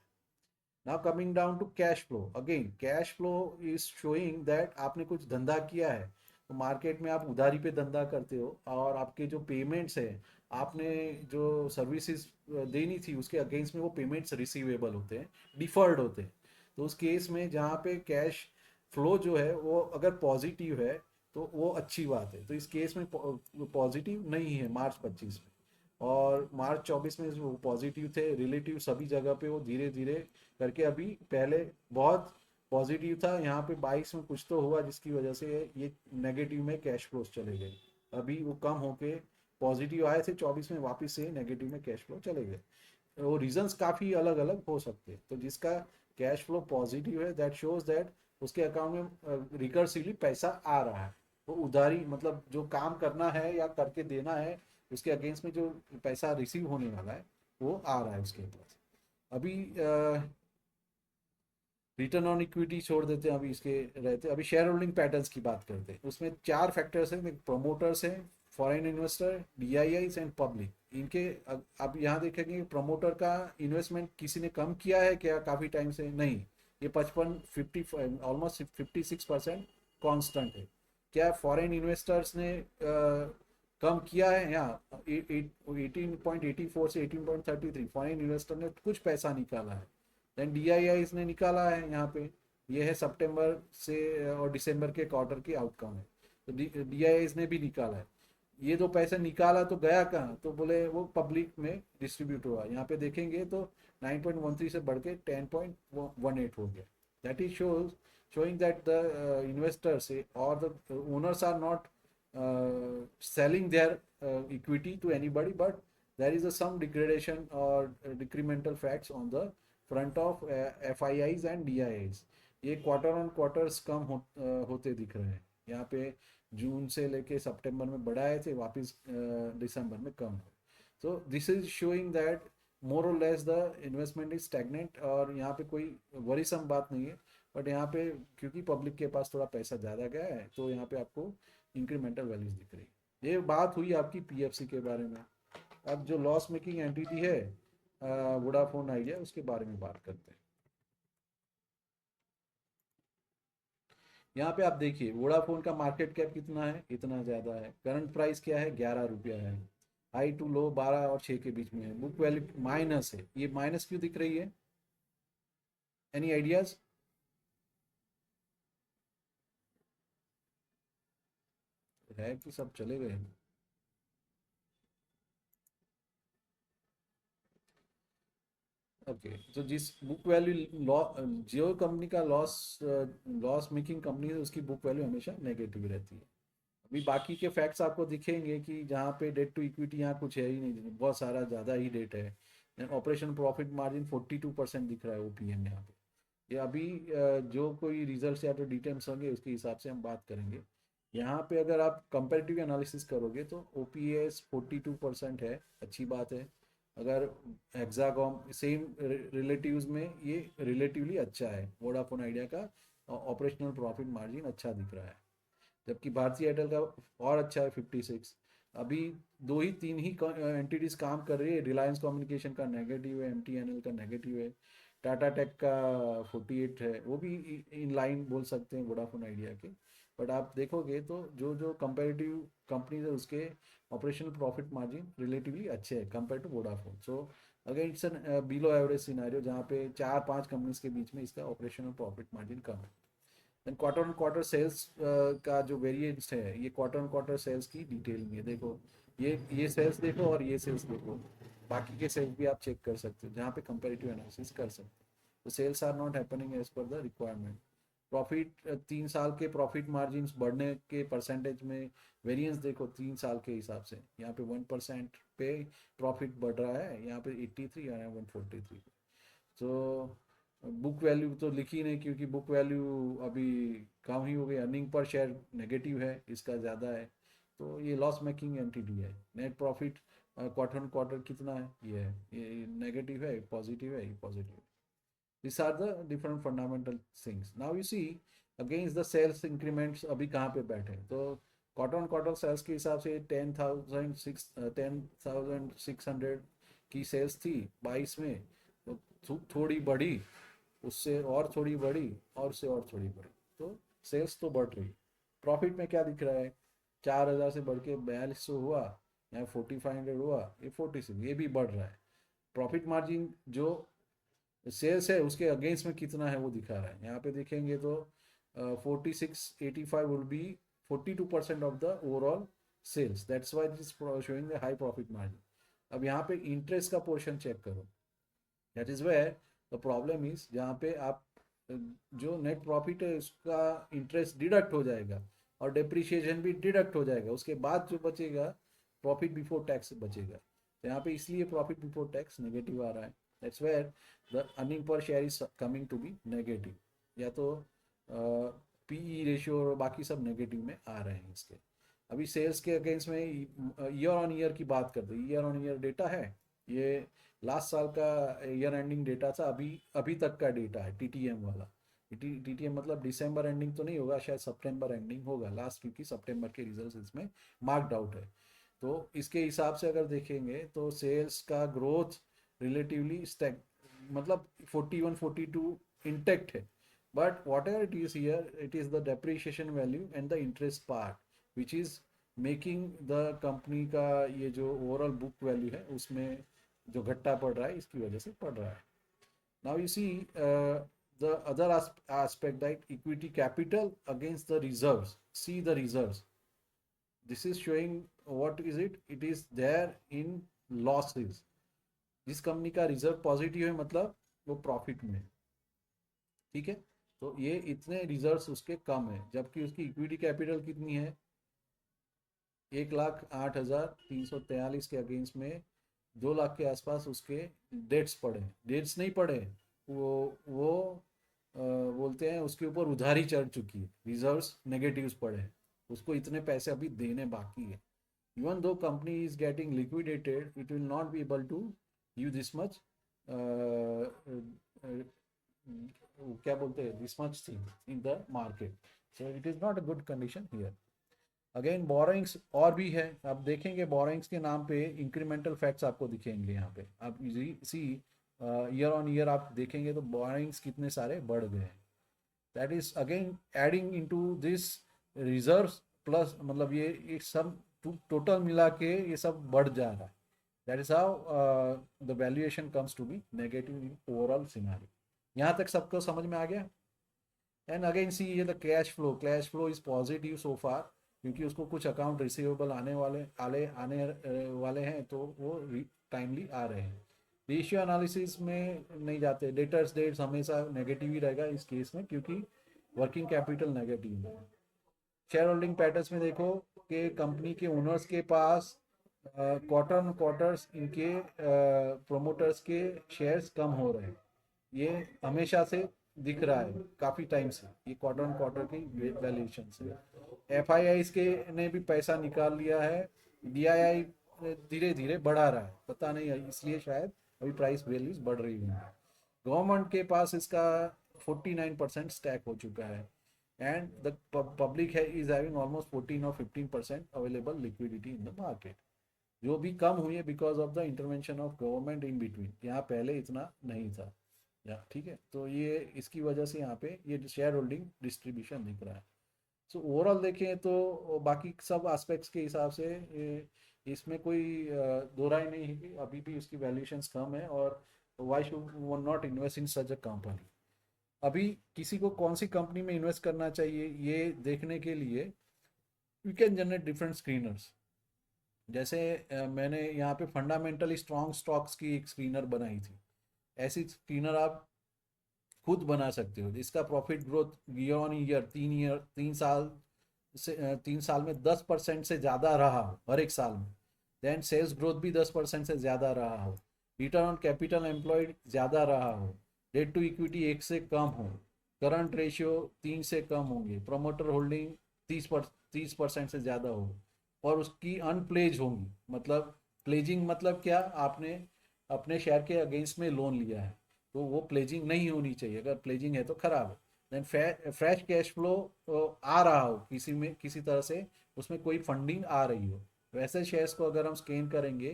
Now coming down to cash flow, again cash flow is showing that आपने कुछ धंधा किया है। तो मार्केट में आप उधारी पे धंधा करते हो और आपके जो पेमेंट्स है, आपने जो सर्विसेज देनी थी उसके अगेंस्ट में वो पेमेंट्स रिसीवेबल होते हैं, डिफर्ड होते हैं। तो उस केस में जहाँ पे कैश फ्लो जो है वो अगर पॉजिटिव है तो वो अच्छी बात है। तो इस केस में पॉजिटिव नहीं है मार्च 25 में, और मार्च 24 में वो पॉजिटिव थे रिलेटिव सभी जगह पे। वो धीरे धीरे करके अभी पहले बहुत पॉजिटिव था, यहाँ पे 22 में कुछ तो हुआ जिसकी वजह से ये नेगेटिव में कैश फ्लोज चले गए। अभी वो कम होके पॉजिटिव आए थे 24 में, वापस से नेगेटिव में कैश फ्लो चले गए। वो रीजंस काफ़ी अलग अलग हो सकते हैं। तो जिसका कैश फ्लो पॉजिटिव है दैट शोज दैट उसके अकाउंट में रिकर्सिवली पैसा आ रहा है। वो उधारी मतलब जो काम करना है या करके देना है उसके अगेंस्ट में जो पैसा रिसीव होने वाला है वो आ रहा है उसके पास। अभी रिटर्न ऑन इक्विटी छोड़ देते हैं, अभी इसके रहते अभी शेयर होल्डिंग पैटर्न्स की बात करते हैं। उसमें 4 फैक्टर्स हैं, प्रोमोटर्स हैं, foreign investor, DIIs and public. इनके अब यहाँ देखेंगे प्रमोटर का इन्वेस्टमेंट किसी ने कम किया है क्या काफ़ी टाइम से, नहीं। ये 50 ऑलमोस्ट 56% कॉन्स्टेंट है। क्या फॉरेन इन्वेस्टर्स ने कम किया है? यहाँ 18.84 से 18.33 फॉरेन इन्वेस्टर ने कुछ पैसा निकाला है। देन डीआईआई इसने निकाला है यहाँ पे, ये है सितंबर से और दिसंबर के क्वार्टर की आउटकम है। तो डीआईआई इसने भी निकाला है। ये दो पैसा निकाला तो गया कहाँ, तो बोले वो पब्लिक में डिस्ट्रीब्यूट हुआ। यहाँ पे देखेंगे तो 9.13 से बढ़ के 10.18 हो गया। That is showing that the investors or the owners are not selling their equity to anybody, but there is some degradation or decremental facts on the front of FIIs and DIIs। ये quarter on quarters कम होते दिख रहे हैं। यहाँ पे जून से लेके सितंबर में बढ़ाए थे, वापस दिसंबर में कम हुए। So this is showing that more और less the investment is stagnant, और यहाँ पे कोई वरीसम बात नहीं है। बट यहाँ पे क्योंकि पब्लिक के पास थोड़ा पैसा ज़्यादा गया है तो यहाँ पे आपको इंक्रीमेंटल वैल्यूज दिख रही है। ये बात हुई आपकी PFC के बारे में। अब जो लॉस मेकिंग एंटिटी है वोडाफोन आइडिया, उसके बारे में बात करते हैं। यहाँ पे आप देखिए वोडाफोन का मार्केट कैप कितना है, इतना ज़्यादा है। करंट प्राइस क्या है, 11 रुपया है। हाई टू लो 12 और 6 के बीच में है। बुक वैल्यू माइनस है, ये माइनस क्यों दिख रही है, एनी आइडियाज? है कि सब चले गए? ओके, तो जिस बुक वैल्यू लॉ, जियो कंपनी का लॉस लॉस मेकिंग कंपनी है उसकी बुक वैल्यू हमेशा नेगेटिव रहती है। अभी बाकी के फैक्ट्स आपको दिखेंगे कि जहाँ पे डेट टू इक्विटी यहाँ कुछ है ही नहीं, बहुत सारा ज़्यादा ही डेट है। ऑपरेशन प्रॉफिट मार्जिन 42% दिख रहा है ओपीएम यहाँ पे। ये अभी जो कोई रिजल्ट्स या तो डिटेल्स होंगे उसके हिसाब से हम बात करेंगे। यहाँ पे अगर आप कंपेरेटिव एनालिसिस करोगे तो ओपीएस 42% है, अच्छी बात है। अगर हेक्साकॉम सेम रिलेटिव्स में ये रिलेटिवली अच्छा है, वोडाफोन आइडिया का ऑपरेशनल प्रॉफिट मार्जिन अच्छा दिख रहा है, जबकि भारतीय एयरटेल का और अच्छा है 56। अभी दो ही तीन ही एंटिटीज काम कर रही है, रिलायंस कम्युनिकेशन का नेगेटिव है, एमटीएनएल का नेगेटिव है, टाटा टेक का 48 है, वो भी इन लाइन बोल सकते हैं वोडाफोन आइडिया के। बट आप देखोगे तो जो जो कंपेरेटिव कंपनीज है उसके ऑपरेशनल प्रॉफिट मार्जिन रिलेटिवली अच्छे हैं compare to Vodafone. So again it's an below average scenario जहाँ पे चार पांच कंपनीज के बीच में इसका ऑपरेशनल प्रॉफिट मार्जिन कम है। Then quarter on quarter sales का जो वेरिएंस है, ये क्वार्टर ऑन क्वार्टर सेल्स की डिटेल में है। देखो ये सेल्स देखो और ये सेल्स देखो, बाकी के सेल्स भी आप चेक कर सकते हो जहाँ पे कंपेरेटिव एनालिसिस कर सकते हो। तो sales are not happening as per the requirement. Profit 3 साल के प्रॉफिट मार्जिन बढ़ने के परसेंटेज में वेरिएंस देखो 3 साल के हिसाब से, यहाँ पे 1% पे प्रॉफिट बढ़ रहा है, यहाँ पे 83 और 143। तो बुक वैल्यू तो लिखी नहीं क्योंकि बुक वैल्यू अभी कम ही हो गई, अर्निंग पर शेयर नेगेटिव है, इसका ज़्यादा है। तो ये लॉस मेकिंग एंटिटी है। Net profit quarter on quarter कितना है, ये नेगेटिव है, पॉजिटिव है, ये पॉजिटिव है। This are the different fundamental things. Now you see against the sales increments अभी कहाँ पे बैठे हैं। तो क्वार्टर ऑन क्वार्टर सेल्स के हिसाब से 10,600 की सेल्स थी 22 में, तो थोड़ी बढ़ी, उससे और थोड़ी बढ़ी, और उससे और थोड़ी बढ़ी, तो सेल्स तो बढ़ रही। प्रॉफिट में क्या दिख रहा है, 4,000 से बढ़ के 4200 हुआ, यहाँ 4500 हुआ, ये 46, ये भी बढ़ रहा है। प्रॉफिट मार्जिन जो सेल्स है उसके अगेंस्ट में कितना है वो दिखा रहा है। यहाँ पे देखेंगे तो 4685 would be 42% of the overall sales, that's why it is showing the high profit margin. अब यहाँ पे इंटरेस्ट का पोर्शन चेक करो, that is where the problem is, जहाँ पे आप जो नेट प्रॉफिट है उसका इंटरेस्ट डिडक्ट हो जाएगा और डेप्रिसिएशन भी डिडक्ट हो जाएगा, उसके बाद जो बचेगा प्रॉफिट बिफोर टैक्स बचेगा। तो यहाँ पे इसलिए प्रॉफिट बिफोर टैक्स नेगेटिव आ रहा है, that's where the earning per share is coming to be negative, या तो पीई रेशियो और बाकी सब नेगेटिव में आ रहे हैं इसके। अभी सेल्स के अगेंस्ट में ईयर ऑन ईयर की बात करते हैं, ईयर ऑन ईयर डेटा है, ये लास्ट साल का ईयर एंडिंग डेटा था, अभी अभी तक का डेटा है टीटीएम वाला। टीटीएम मतलब दिसंबर एंडिंग तो नहीं होगा, शायद सितंबर एंडिंग होगा लास्ट, क्योंकि सितंबर के रिजल्ट्स इसमें मार्क्ड आउट है। तो इसके हिसाब से अगर देखेंगे तो सेल्स का ग्रोथ रिलेटिवली स्टैग मतलब 41 42 इंटेक्ट है, but what ever it is here it is the depreciation value and the interest part which is making the company का ये जो ओवरऑल बुक वैल्यू है उसमें जो घट्टा पड़ रहा है, इसकी वजह से पड़ रहा है। Now you see the other aspect that equity capital against the reserves, see the reserves, this is showing what is it, it is there in losses। जिस कंपनी का रिजर्व पॉजिटिव है मतलब वो प्रॉफिट में है, ठीक है। तो ये इतने रिजर्व्स उसके कम है, जबकि उसकी इक्विटी कैपिटल कितनी है, 1,08,343 के अगेंस्ट में 2 लाख के आसपास उसके डेट्स पड़े हैं, डेट्स नहीं पड़े, वो बोलते हैं उसके ऊपर उधारी चढ़ चुकी है, रिजर्व्स नेगेटिव्स पड़े हैं, उसको इतने पैसे अभी देने बाकी है। Even though company is getting liquidated it will not be able to give this much, क्या बोलते हैं, this much thing in the market. So it is not a good condition here. Again borrowings और भी है, आप देखेंगे borrowings के नाम पे इंक्रीमेंटल फैक्ट्स आपको दिखेंगे यहाँ पे, आप सी ईयर ऑन ईयर आप देखेंगे तो बोरोइंग्स कितने सारे बढ़ गए हैं, that is again adding into this reserves plus, मतलब ये सब टोटल मिला के ये सब बढ़ जा रहा है, that is how the valuation comes to be negative in overall scenario. यहाँ तक सबको समझ में आ गया। एंड अगेन सी ये the cash flow is positive so far, क्योंकि उसको कुछ अकाउंट रिसीवेबल आने वाले हैं, तो वो टाइमली आ रहे हैं। रेशियो एनालिसिस में नहीं जाते, डेटर्स डेट्स हमेशा नेगेटिव ही रहेगा इस केस में, क्योंकि वर्किंग कैपिटल नेगेटिव है। शेयर होल्डिंग पैटर्न्स में देखो कि कंपनी के ओनर्स के पास क्वार्टर ऑन क्वार्टर्स इनके प्रोमोटर्स के शेयर्स कम हो रहे हैं। ये हमेशा से दिख रहा है, काफ़ी टाइम से, ये क्वार्टर ऑन क्वार्टर की वैल्यूएशन से। एफआईआई के ने भी पैसा निकाल लिया है, डीआईआई धीरे धीरे बढ़ा रहा है, पता नहीं इसलिए शायद अभी प्राइस वैल्यूज बढ़ रही है। गवर्नमेंट के पास इसका 49% स्टैक हो चुका है, एंड द पब्लिक है इज हैविंग ऑलमोस्ट 14 और 15% available liquidity in the market, जो भी कम हुई है because of the intervention of government in between. यहाँ पहले इतना नहीं था, या ठीक है, तो ये इसकी वजह से यहाँ पे ये शेयर होल्डिंग डिस्ट्रीब्यूशन दिख रहा है। सो ओवरऑल देखें तो बाकी सब एस्पेक्ट्स के हिसाब से इसमें कोई दो राय नहीं है कि अभी भी उसकी वैल्यूएशंस कम है, और why should not invest in such a company. अभी किसी को कौन सी कंपनी में इन्वेस्ट करना चाहिए ये देखने के लिए you can generate different screeners. जैसे मैंने यहाँ पे फंडामेंटली स्ट्रॉन्ग स्टॉक्स की एक स्क्रीनर बनाई थी, ऐसी स्क्रीनर आप खुद बना सकते हो। इसका profit growth year on year 3 साल से 3 साल में 10% से ज़्यादा रहा हो हर एक साल में, देन सेल्स ग्रोथ भी 10% से ज़्यादा रहा हो, रिटर्न ऑन कैपिटल एम्प्लॉयड ज़्यादा रहा हो, डेट टू इक्विटी 1 से कम हो, करंट रेशियो 3 से कम होंगे, प्रोमोटर होल्डिंग 30% से ज़्यादा हो, और उसकी अनप्लेज होंगी। मतलब प्लेजिंग मतलब क्या, आपने अपने शेयर के अगेंस्ट में लोन लिया है, तो वो प्लेजिंग नहीं होनी चाहिए, अगर प्लेजिंग है तो खराब है। देन फ्रेश कैश फ्लो आ रहा हो किसी में, किसी तरह से उसमें कोई फंडिंग आ रही हो, वैसे शेयर्स को अगर हम स्कैन करेंगे,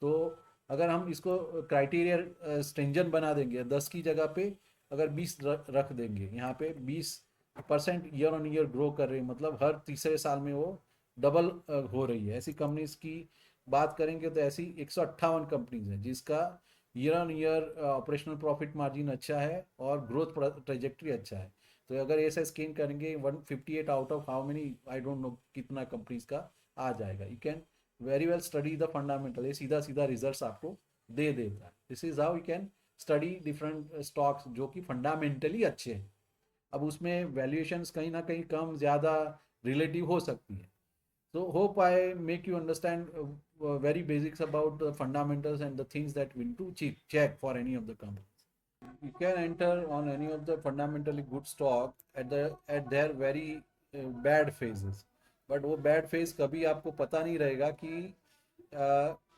तो अगर हम इसको क्राइटेरिया स्ट्रिंजेंट बना देंगे, 10 की जगह पे अगर 20 रख देंगे, यहाँ पे 20% ईयर ऑन ईयर ग्रो कर रही है, मतलब हर तीसरे साल में वो डबल हो रही है। ऐसी कंपनीज की बात करेंगे तो ऐसी 158 कंपनीज हैं जिसका year on year operational profit margin अच्छा है और ग्रोथ ट्रेजेक्ट्री अच्छा है। तो अगर ऐसा स्कैन करेंगे 158 out of how many, I don't know कितना कंपनीज का आ जाएगा। You can very well study the fundamental, ये सीधा सीधा रिजल्ट्स आपको दे देता है। This is how you can study different stocks जो कि फंडामेंटली अच्छे हैं। अब उसमें वैल्यूएशंस कहीं ना कहीं कम ज़्यादा रिलेटिव हो सकती है। So hope I make you understand very basics about the fundamentals and the things that we need to check for any of the companies. You can enter on any of the fundamentally good stock at their very bad phases. But वो bad phase कभी आपको पता नहीं रहेगा कि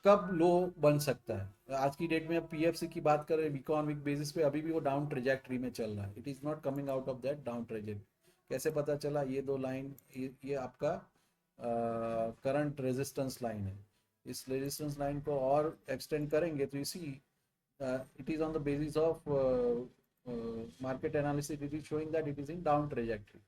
कब लो बन सकता है। आज की डेट में अब पीएफसी की बात करें वीक ऑन वीक बेसिस पे, अभी भी वो डाउन ट्रेजेक्ट्री में चल रहा है। It is not coming out of that down trajectory. कैसे पता चला? ये दो लाइन, ये आपका करंट रेजिस्टेंस लाइन है। इस रेजिस्टेंस लाइन को और एक्सटेंड करेंगे तो इसी it is on the basis of market analysis, it is showing that it is in down trajectory.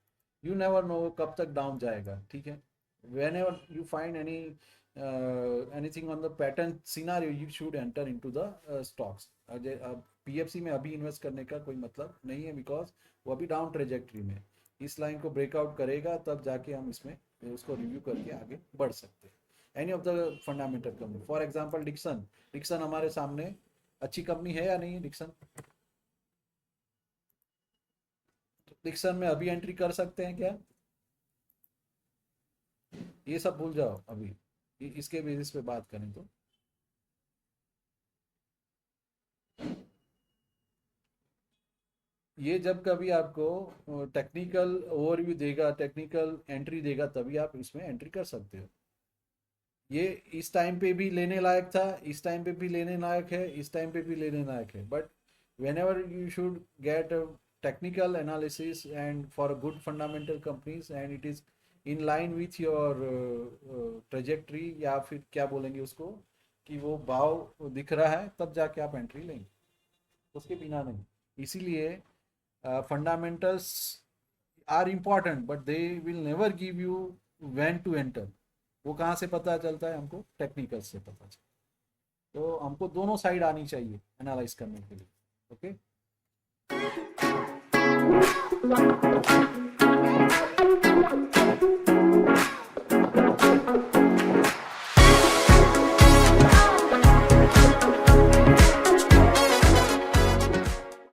You never know कब तक डाउन जाएगा, ठीक है। whenever you find anything on the pattern scenario, you should enter into the stocks. PFC में अभी invest करने का कोई मतलब नहीं है, बिकॉज वो अभी डाउन ट्रेजेक्ट्री में, इस लाइन को ब्रेकआउट करेगा तब जाके हम इसमें उसको रिव्यू करके आगे बढ़ सकते हैं। Any of the fundamental company, for example Dixon हमारे सामने अच्छी कंपनी है या नहीं? डिक्सन में अभी एंट्री कर सकते हैं क्या? ये सब भूल जाओ अभी, इसके बेसिस पे बात करें तो ये जब कभी आपको टेक्निकल ओवरव्यू देगा, टेक्निकल एंट्री देगा, तभी आप इसमें एंट्री कर सकते हो। ये इस टाइम पे भी लेने लायक था, इस टाइम पे भी लेने लायक है, इस टाइम पे भी लेने लायक है। But whenever you should get a technical analysis and for a good fundamental companies and it is in line with your trajectory, या फिर क्या बोलेंगे उसको, कि वो भाव दिख रहा है, तब जाके आप एंट्री लेंगे, उसके बिना नहीं। इसीलिए fundamentals are important but they will never give you when to enter. वो कहाँ से पता चलता है? हमको टेक्निकल से पता चलता है। तो हमको दोनों साइड आनी चाहिए एनालाइज करने के लिए। ओके।